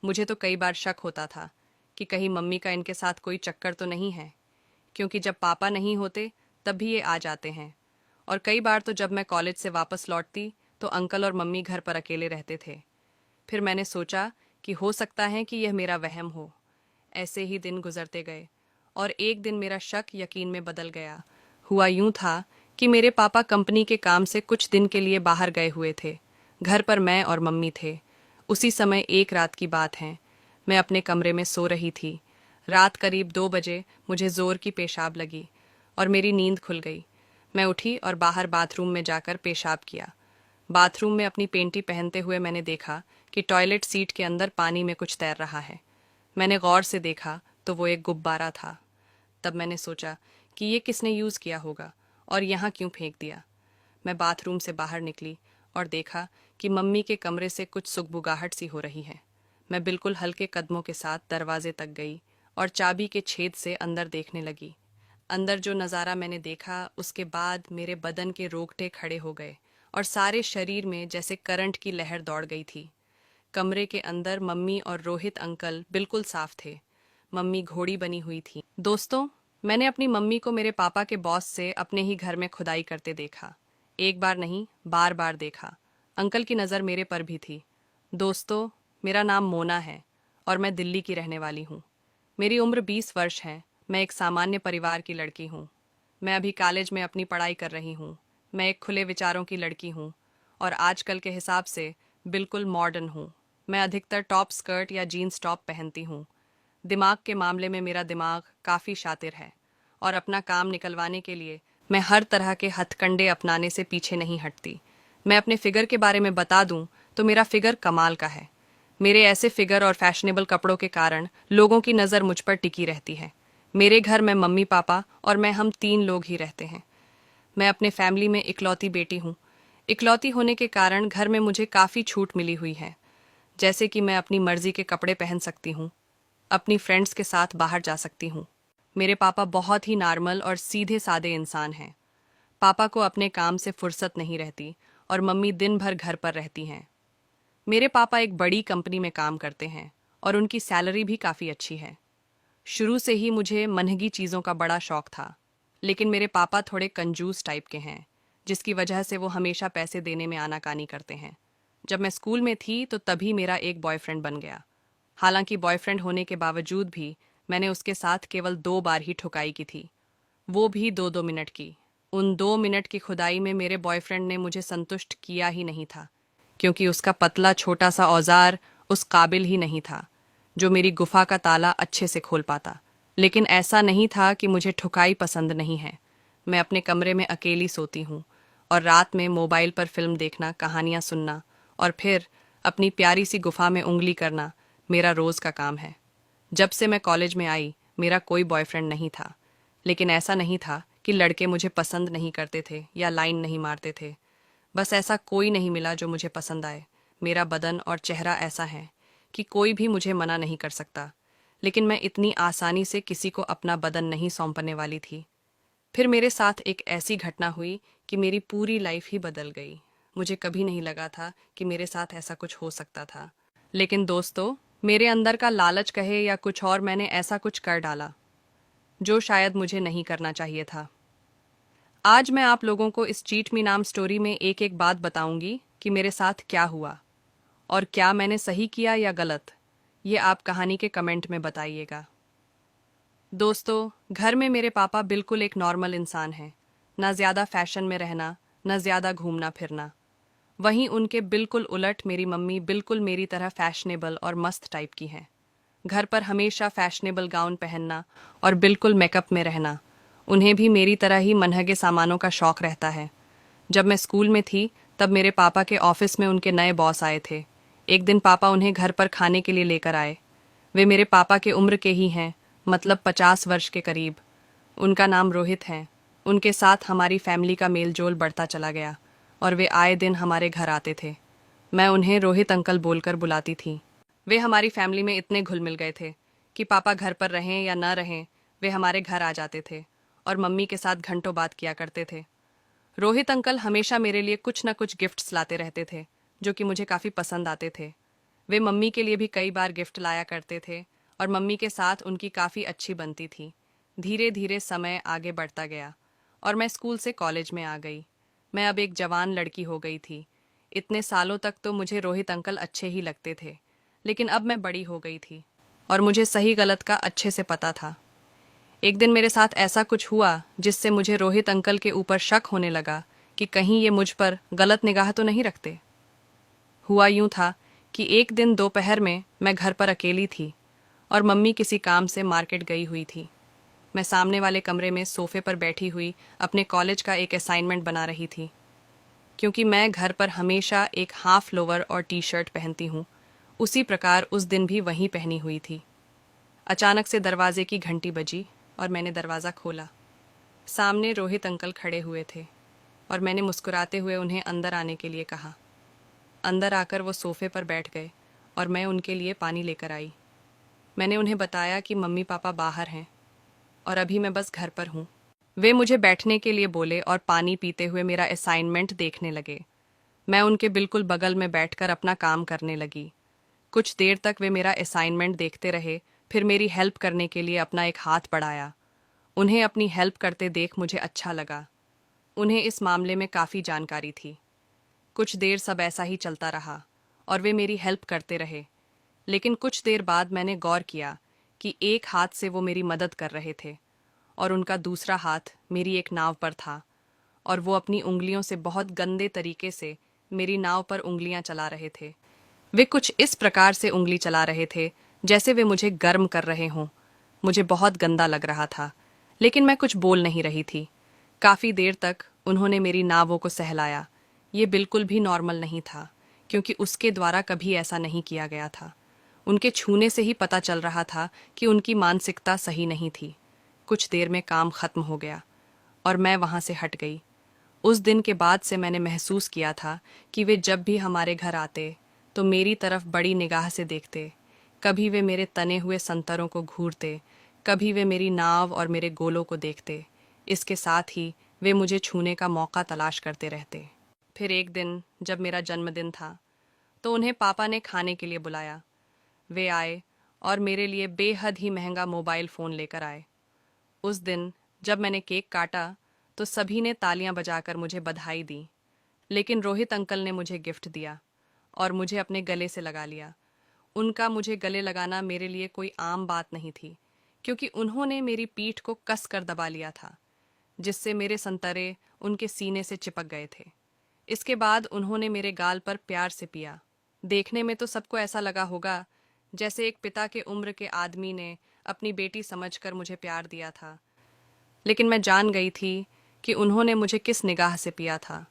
मुझे तो कई बार शक होता था कि कहीं मम्मी का इनके साथ कोई चक्कर तो नहीं है, क्योंकि जब पापा नहीं होते तब भी ये आ जाते हैं। और कई बार तो जब मैं कॉलेज से वापस लौटती तो अंकल और मम्मी घर पर अकेले रहते थे। फिर मैंने सोचा कि हो सकता है कि यह मेरा वहम हो। ऐसे ही दिन गुजरते गए और एक दिन मेरा शक यकीन में बदल गया। हुआ यूं था कि मेरे पापा कंपनी के काम से कुछ दिन के लिए बाहर गए हुए थे। घर पर मैं और मम्मी थे। उसी समय एक रात की बात है। मैं अपने कमरे में सो रही थी। रात करीब 2 बजे मुझे जोर की पेशाब लगी और मेरी नींद खुल गई। मैं उठी और बाहर बाथरूम में जाकर पेशाब किया। बाथरूम में अपनी पेंटी पहनते हुए मैंने देखा कि टॉयलेट सीट के अंदर पानी में कुछ तैर रहा है। मैंने गौर से देखा तो वो एक गुब्बारा था। तब मैंने सोचा कि ये किसने यूज़ किया होगा और यहाँ क्यों फेंक दिया। मैं बाथरूम से बाहर निकली और देखा कि मम्मी के कमरे से कुछ सुगबुगाहट सी हो रही है। मैं बिल्कुल हल्के कदमों के साथ दरवाजे तक गई और चाबी के छेद से अंदर देखने लगी। अंदर जो नज़ारा मैंने देखा उसके बाद मेरे बदन के रोंगटे खड़े हो गए और सारे शरीर में जैसे करंट की लहर दौड़ गई थी। कमरे के अंदर मम्मी और रोहित अंकल बिल्कुल साफ थे। मम्मी घोड़ी बनी हुई थी। दोस्तों, मैंने अपनी मम्मी को मेरे पापा के बॉस से अपने ही घर में खुदाई करते देखा। एक बार नहीं, बार बार देखा। अंकल की नज़र मेरे पर भी थी। दोस्तों, मेरा नाम मोना है और मैं दिल्ली की रहने वाली हूँ। मेरी उम्र 20 वर्ष है। मैं एक सामान्य परिवार की लड़की हूँ। मैं अभी कॉलेज में अपनी पढ़ाई कर रही हूँ। मैं एक खुले विचारों की लड़की हूँ और आजकल के हिसाब से बिल्कुल मॉडर्न हूँ। मैं अधिकतर टॉप स्कर्ट या जीन्स टॉप पहनती हूँ। दिमाग के मामले में मेरा दिमाग काफ़ी शातिर है और अपना काम निकलवाने के लिए मैं हर तरह के हथकंडे अपनाने से पीछे नहीं हटती। मैं अपने फिगर के बारे में बता दूं तो मेरा फिगर कमाल का है। मेरे ऐसे फिगर और फैशनेबल कपड़ों के कारण लोगों की नज़र मुझ पर टिकी रहती है। मेरे घर में मम्मी पापा और मैं हम 3 लोग ही रहते हैं। मैं अपने फैमिली में इकलौती बेटी हूँ। इकलौती होने के कारण घर में मुझे काफ़ी छूट मिली हुई है, जैसे कि मैं अपनी मर्जी के कपड़े पहन सकती हूँ, अपनी फ्रेंड्स के साथ बाहर जा सकती हूँ। मेरे पापा बहुत ही नॉर्मल और सीधे सादे इंसान हैं। पापा को अपने काम से फुर्सत नहीं रहती और मम्मी दिन भर घर पर रहती हैं। मेरे पापा एक बड़ी कंपनी में काम करते हैं और उनकी सैलरी भी काफ़ी अच्छी है। शुरू से ही मुझे महंगी चीज़ों का बड़ा शौक था, लेकिन मेरे पापा थोड़े कंजूस टाइप के हैं, जिसकी वजह से वो हमेशा पैसे देने में आनाकानी करते हैं। जब मैं स्कूल में थी तो तभी मेरा एक बॉयफ्रेंड बन गया। हालांकि बॉयफ्रेंड होने के बावजूद भी मैंने उसके साथ केवल 2 बार ही ठुकाई की थी, वो भी 2-2 मिनट की। उन 2 मिनट की खुदाई में मेरे बॉयफ्रेंड ने मुझे संतुष्ट किया ही नहीं था, क्योंकि उसका पतला छोटा सा औजार उस काबिल ही नहीं था जो मेरी गुफा का ताला अच्छे से खोल पाता। लेकिन ऐसा नहीं था कि मुझे ठुकाई पसंद नहीं है। मैं अपने कमरे में अकेली सोती हूँ और रात में मोबाइल पर फिल्म देखना, कहानियाँ सुनना और फिर अपनी प्यारी सी गुफा में उंगली करना मेरा रोज़ का काम है। जब से मैं कॉलेज में आई मेरा कोई बॉयफ्रेंड नहीं था, लेकिन ऐसा नहीं था कि लड़के मुझे पसंद नहीं करते थे या लाइन नहीं मारते थे। बस ऐसा कोई नहीं मिला जो मुझे पसंद आए। मेरा बदन और चेहरा ऐसा है कि कोई भी मुझे मना नहीं कर सकता, लेकिन मैं इतनी आसानी से किसी को अपना बदन नहीं सौंपने वाली थी। फिर मेरे साथ एक ऐसी घटना हुई कि मेरी पूरी लाइफ ही बदल गई। मुझे कभी नहीं लगा था कि मेरे साथ ऐसा कुछ हो सकता था, लेकिन दोस्तों, मेरे अंदर का लालच कहे या कुछ और, मैंने ऐसा कुछ कर डाला जो शायद मुझे नहीं करना चाहिए था। आज मैं आप लोगों को इस चीट मी नाम स्टोरी में एक एक बात बताऊंगी कि मेरे साथ क्या हुआ और क्या मैंने सही किया या गलत। ये आप कहानी के कमेंट में बताइएगा। दोस्तों, घर में मेरे पापा बिल्कुल एक नॉर्मल इंसान हैं। ना ज़्यादा फैशन में रहना, ना ज़्यादा घूमना फिरना। वहीं उनके बिल्कुल उलट मेरी मम्मी बिल्कुल मेरी तरह फैशनेबल और मस्त टाइप की हैं। घर पर हमेशा फैशनेबल गाउन पहनना और बिल्कुल मेकअप में रहना। उन्हें भी मेरी तरह ही मनहगे सामानों का शौक रहता है। जब मैं स्कूल में थी तब मेरे पापा के ऑफिस में उनके नए बॉस आए थे। एक दिन पापा उन्हें घर पर खाने के लिए लेकर आए। वे मेरे पापा के उम्र के ही हैं, मतलब 50 वर्ष के करीब। उनका नाम रोहित है। उनके साथ हमारी फैमिली का मेल जोल बढ़ता चला गया और वे आए दिन हमारे घर आते थे। मैं उन्हें रोहित अंकल बोलकर बुलाती थी। वे हमारी फैमिली में इतने घुल मिल गए थे कि पापा घर पर रहें या न रहें, वे हमारे घर आ जाते थे और मम्मी के साथ घंटों बात किया करते थे। रोहित अंकल हमेशा मेरे लिए कुछ न कुछ गिफ्ट्स लाते रहते थे, जो कि मुझे काफ़ी पसंद आते थे। वे मम्मी के लिए भी कई बार गिफ्ट लाया करते थे और मम्मी के साथ उनकी काफ़ी अच्छी बनती थी। धीरे धीरे समय आगे बढ़ता गया और मैं स्कूल से कॉलेज में आ गई। मैं अब एक जवान लड़की हो गई थी। इतने सालों तक तो मुझे रोहित अंकल अच्छे ही लगते थे, लेकिन अब मैं बड़ी हो गई थी और मुझे सही गलत का अच्छे से पता था। एक दिन मेरे साथ ऐसा कुछ हुआ जिससे मुझे रोहित अंकल के ऊपर शक होने लगा कि कहीं ये मुझ पर गलत निगाह तो नहीं रखते। हुआ यूं था कि एक दिन दोपहर में मैं घर पर अकेली थी और मम्मी किसी काम से मार्केट गई हुई थी। मैं सामने वाले कमरे में सोफे पर बैठी हुई अपने कॉलेज का एक असाइनमेंट बना रही थी। क्योंकि मैं घर पर हमेशा एक हाफ लोअर और टी शर्ट पहनती हूँ, उसी प्रकार उस दिन भी वही पहनी हुई थी। अचानक से दरवाजे की घंटी बजी और मैंने दरवाज़ा खोला। सामने रोहित अंकल खड़े हुए थे और मैंने मुस्कुराते हुए उन्हें अंदर आने के लिए कहा। अंदर आकर वो सोफे पर बैठ गए और मैं उनके लिए पानी लेकर आई। मैंने उन्हें बताया कि मम्मी पापा बाहर हैं और अभी मैं बस घर पर हूँ। वे मुझे बैठने के लिए बोले और पानी पीते हुए मेरा असाइनमेंट देखने लगे। मैं उनके बिल्कुल बगल में बैठकर अपना काम करने लगी। कुछ देर तक वे मेरा असाइनमेंट देखते रहे, फिर मेरी हेल्प करने के लिए अपना एक हाथ बढ़ाया। उन्हें अपनी हेल्प करते देख मुझे अच्छा लगा। उन्हें इस मामले में काफ़ी जानकारी थी। कुछ देर सब ऐसा ही चलता रहा और वे मेरी हेल्प करते रहे, लेकिन कुछ देर बाद मैंने गौर किया कि एक हाथ से वो मेरी मदद कर रहे थे और उनका दूसरा हाथ मेरी एक नाव पर था और वो अपनी उंगलियों से बहुत गंदे तरीके से मेरी नाव पर उंगलियां चला रहे थे। वे कुछ इस प्रकार से उंगली चला रहे थे जैसे वे मुझे गर्म कर रहे हों। मुझे बहुत गंदा लग रहा था, लेकिन मैं कुछ बोल नहीं रही थी। काफ़ी देर तक उन्होंने मेरी नावों को सहलाया। ये बिल्कुल भी नॉर्मल नहीं था, क्योंकि उसके द्वारा कभी ऐसा नहीं किया गया था। उनके छूने से ही पता चल रहा था कि उनकी मानसिकता सही नहीं थी। कुछ देर में काम खत्म हो गया और मैं वहां से हट गई। उस दिन के बाद से मैंने महसूस किया था कि वे जब भी हमारे घर आते तो मेरी तरफ बड़ी निगाह से देखते। कभी वे मेरे तने हुए संतरों को घूरते, कभी वे मेरी नाव और मेरे गोलों को देखते। इसके साथ ही वे मुझे छूने का मौका तलाश करते रहते। फिर एक दिन जब मेरा जन्मदिन था तो उन्हें पापा ने खाने के लिए बुलाया। वे आए और मेरे लिए बेहद ही महंगा मोबाइल फ़ोन लेकर आए। उस दिन जब मैंने केक काटा तो सभी ने तालियां बजाकर मुझे बधाई दी, लेकिन रोहित अंकल ने मुझे गिफ्ट दिया और मुझे अपने गले से लगा लिया। उनका मुझे गले लगाना मेरे लिए कोई आम बात नहीं थी, क्योंकि उन्होंने मेरी पीठ को कस कर दबा लिया था, जिससे मेरे संतरे उनके सीने से चिपक गए थे। इसके बाद उन्होंने मेरे गाल पर प्यार से पिया। देखने में तो सबको ऐसा लगा होगा जैसे एक पिता के उम्र के आदमी ने अपनी बेटी समझकर मुझे प्यार दिया था, लेकिन मैं जान गई थी कि उन्होंने मुझे किस निगाह से पिया था,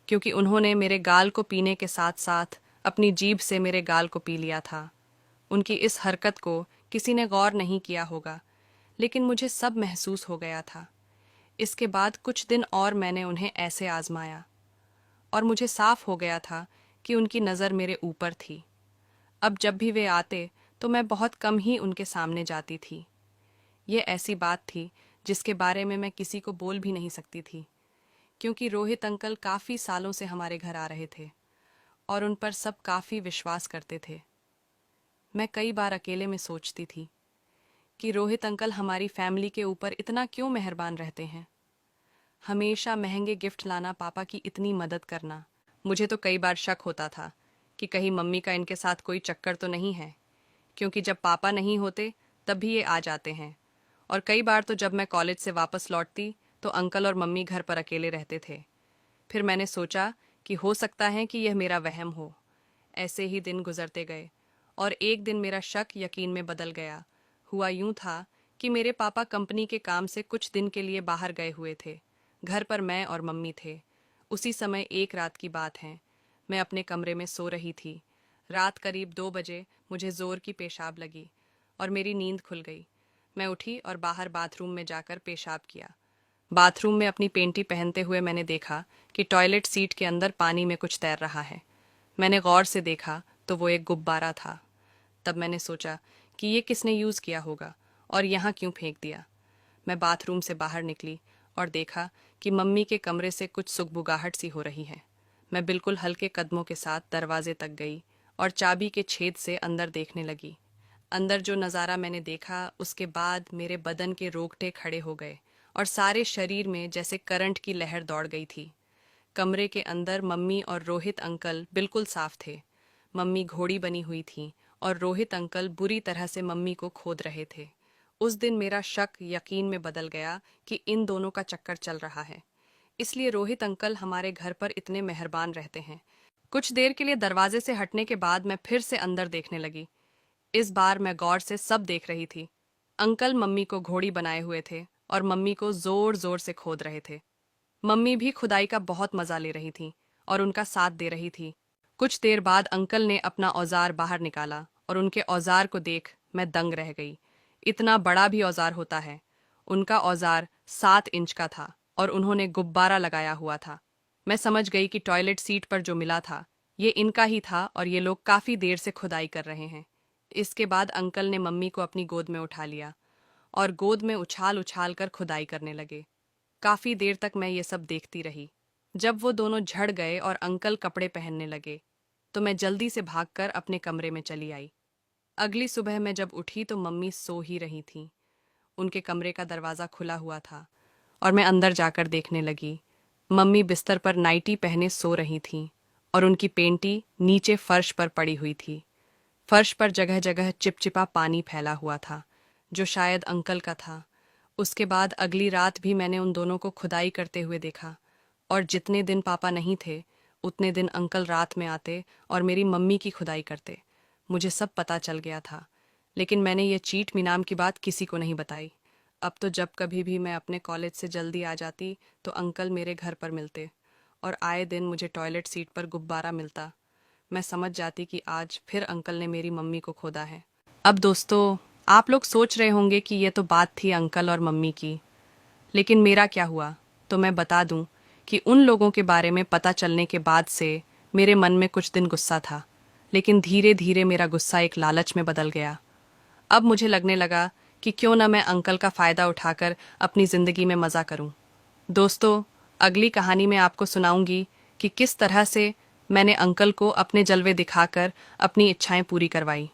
क्योंकि उन्होंने मेरे गाल को पीने के साथ साथ अपनी जीभ से मेरे गाल को पी लिया था। उनकी इस हरकत को किसी ने गौर नहीं किया होगा, लेकिन मुझे सब महसूस हो गया था। इसके बाद कुछ दिन और मैंने उन्हें ऐसे आजमाया और मुझे साफ हो गया था कि उनकी नज़र मेरे ऊपर थी। अब जब भी वे आते तो मैं बहुत कम ही उनके सामने जाती थी। ये ऐसी बात थी जिसके बारे में मैं किसी को बोल भी नहीं सकती थी, क्योंकि रोहित अंकल काफ़ी सालों से हमारे घर आ रहे थे और उन पर सब काफ़ी विश्वास करते थे। मैं कई बार अकेले में सोचती थी कि रोहित अंकल हमारी फैमिली के ऊपर इतना क्यों मेहरबान रहते हैं। हमेशा महंगे गिफ्ट लाना, पापा की इतनी मदद करना। मुझे तो कई बार शक होता था कि कहीं मम्मी का इनके साथ कोई चक्कर तो नहीं है, क्योंकि जब पापा नहीं होते तब भी ये आ जाते हैं। और कई बार तो जब मैं कॉलेज से वापस लौटती तो अंकल और मम्मी घर पर अकेले रहते थे। फिर मैंने सोचा कि हो सकता है कि यह मेरा वहम हो। ऐसे ही दिन गुजरते गए और एक दिन मेरा शक यकीन में बदल गया। हुआ यूं था कि मेरे पापा कंपनी के काम से कुछ दिन के लिए बाहर गए हुए थे। घर पर मैं और मम्मी थे। उसी समय एक रात की बात है, मैं अपने कमरे में सो रही थी। रात करीब 2 बजे मुझे ज़ोर की पेशाब लगी और मेरी नींद खुल गई। मैं उठी और बाहर बाथरूम में जाकर पेशाब किया। बाथरूम में अपनी पेंटी पहनते हुए मैंने देखा कि टॉयलेट सीट के अंदर पानी में कुछ तैर रहा है। मैंने गौर से देखा तो वो एक गुब्बारा था। तब मैंने सोचा कि ये किसने यूज़ किया होगा और यहाँ क्यों फेंक दिया। मैं बाथरूम से बाहर निकली और देखा कि मम्मी के कमरे से कुछ सुगबुगाहट सी हो रही है। मैं बिल्कुल हल्के कदमों के साथ दरवाजे तक गई और चाबी के छेद से अंदर देखने लगी। अंदर जो नज़ारा मैंने देखा, उसके बाद मेरे बदन के रोंगटे खड़े हो गए और सारे शरीर में जैसे करंट की लहर दौड़ गई थी। कमरे के अंदर मम्मी और रोहित अंकल बिल्कुल साफ थे। मम्मी घोड़ी बनी हुई थी और रोहित अंकल बुरी तरह से मम्मी को खोद रहे थे। उस दिन मेरा शक यकीन में बदल गया कि इन दोनों का चक्कर चल रहा है। इसलिए रोहित अंकल हमारे घर पर इतने मेहरबान रहते हैं। कुछ देर के लिए दरवाजे से हटने के बाद मैं फिर से अंदर देखने लगी। इस बार मैं गौर से सब देख रही थी। अंकल मम्मी को घोड़ी बनाए हुए थे और मम्मी को जोर जोर से खोद रहे थे। मम्मी भी खुदाई का बहुत मजा ले रही थी और उनका साथ दे रही थी। कुछ देर बाद अंकल ने अपना औजार बाहर निकाला और उनके औजार को देख मैं दंग रह गई। इतना बड़ा भी औजार होता है। उनका औजार 7 इंच का था और उन्होंने गुब्बारा लगाया हुआ था। मैं समझ गई कि टॉयलेट सीट पर जो मिला था ये इनका ही था और ये लोग काफी देर से खुदाई कर रहे हैं। इसके बाद अंकल ने मम्मी को अपनी गोद में उठा लिया और गोद में उछाल उछाल कर खुदाई करने लगे। काफी देर तक मैं ये सब देखती रही। जब वो दोनों झड़ गए और अंकल कपड़े पहनने लगे तो मैं जल्दी से भागकर अपने कमरे में चली आई। अगली सुबह मैं जब उठी तो मम्मी सो ही रही थीं। उनके कमरे का दरवाज़ा खुला हुआ था और मैं अंदर जाकर देखने लगी। मम्मी बिस्तर पर नाइटी पहने सो रही थीं और उनकी पेंटी नीचे फर्श पर पड़ी हुई थी। फर्श पर जगह जगह चिपचिपा पानी फैला हुआ था जो शायद अंकल का था। उसके बाद अगली रात भी मैंने उन दोनों को खुदाई करते हुए देखा और जितने दिन पापा नहीं थे उतने दिन अंकल रात में आते और मेरी मम्मी की खुदाई करते। मुझे सब पता चल गया था, लेकिन मैंने ये चीट मीनाम की बात किसी को नहीं बताई। अब तो जब कभी भी मैं अपने कॉलेज से जल्दी आ जाती तो अंकल मेरे घर पर मिलते और आए दिन मुझे टॉयलेट सीट पर गुब्बारा मिलता। मैं समझ जाती कि आज फिर अंकल ने मेरी मम्मी को खोदा है। अब दोस्तों, आप लोग सोच रहे होंगे कि ये तो बात थी अंकल और मम्मी की, लेकिन मेरा क्या हुआ? तो मैं बता दूं कि उन लोगों के बारे में पता चलने के बाद से मेरे मन में कुछ दिन गुस्सा था, लेकिन धीरे धीरे मेरा गुस्सा एक लालच में बदल गया। अब मुझे लगने लगा कि क्यों ना मैं अंकल का फ़ायदा उठाकर अपनी ज़िंदगी में मज़ा करूं। दोस्तों, अगली कहानी में आपको सुनाऊंगी कि किस तरह से मैंने अंकल को अपने जलवे दिखाकर अपनी इच्छाएं पूरी करवाई।